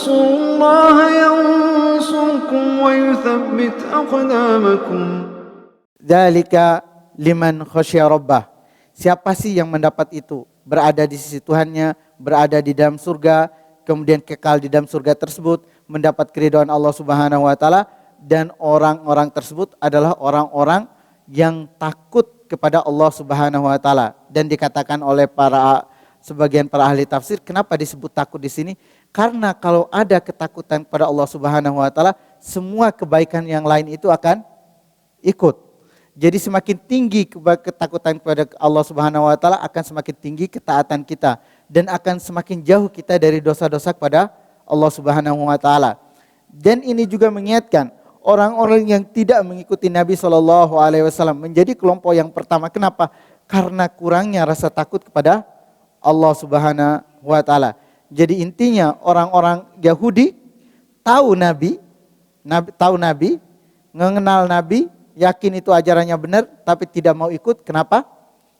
تنصروا الله ينصركم ويثبت أقدامكم. Dzalika liman khasyya rabbah. Siapa sih yang mendapat itu? Berada di sisi Tuhannya, berada di dalam surga, kemudian kekal di dalam surga tersebut, mendapat keridhaan Allah Subhanahu wa taala, dan orang-orang tersebut adalah orang-orang yang takut kepada Allah Subhanahu wa taala. Dan dikatakan oleh sebagian para ahli tafsir, kenapa disebut takut di sini? Karena kalau ada ketakutan kepada Allah Subhanahu wa taala, semua kebaikan yang lain itu akan ikut. Jadi semakin tinggi ketakutan kepada Allah Subhanahu wa taala, akan semakin tinggi ketaatan kita dan akan semakin jauh kita dari dosa-dosa kepada Allah Subhanahu wa taala. Dan ini juga mengingatkan orang-orang yang tidak mengikuti Nabi SAW menjadi kelompok yang pertama. Kenapa? Karena kurangnya rasa takut kepada Allah Subhanahu wa taala. Jadi intinya orang-orang Yahudi tahu Nabi, mengenal Nabi, yakin itu ajarannya benar, tapi tidak mau ikut. Kenapa?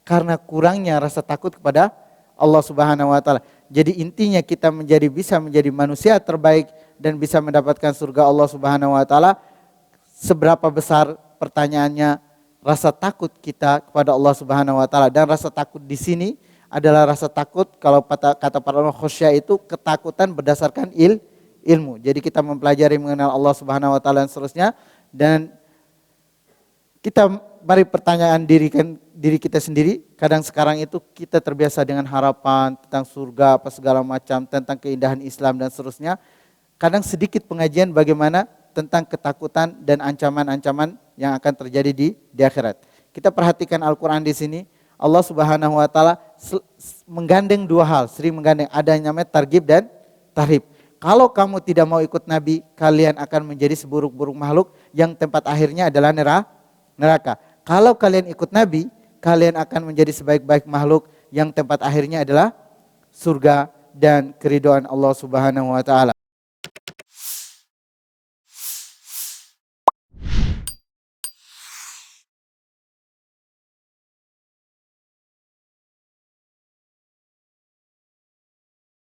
Karena kurangnya rasa takut kepada Allah Subhanahu wa taala. Jadi intinya kita bisa menjadi manusia terbaik dan bisa mendapatkan surga Allah Subhanahu wa taala. Seberapa besar, pertanyaannya, rasa takut kita kepada Allah Subhanahu wa taala. Dan rasa takut di sini adalah rasa takut, kalau kata para ulama, khasyah itu ketakutan berdasarkan ilmu. Jadi kita mempelajari mengenal Allah Subhanahu wa taala dan seterusnya, dan kita mari pertanyaan diri kita sendiri. Kadang sekarang itu kita terbiasa dengan harapan tentang surga, apa segala macam, tentang keindahan Islam dan seterusnya. Kadang sedikit pengajian bagaimana tentang ketakutan dan ancaman-ancaman yang akan terjadi di akhirat. Kita perhatikan Al-Quran di sini. Allah Subhanahu wa taala menggandeng dua hal, sering menggandeng, ada yang namanya targhib dan tarhib. Kalau kamu tidak mau ikut Nabi, kalian akan menjadi seburuk-buruk makhluk yang tempat akhirnya adalah neraka. Kalau kalian ikut Nabi, kalian akan menjadi sebaik-baik makhluk yang tempat akhirnya adalah surga dan keridhaan Allah Subhanahu wa taala.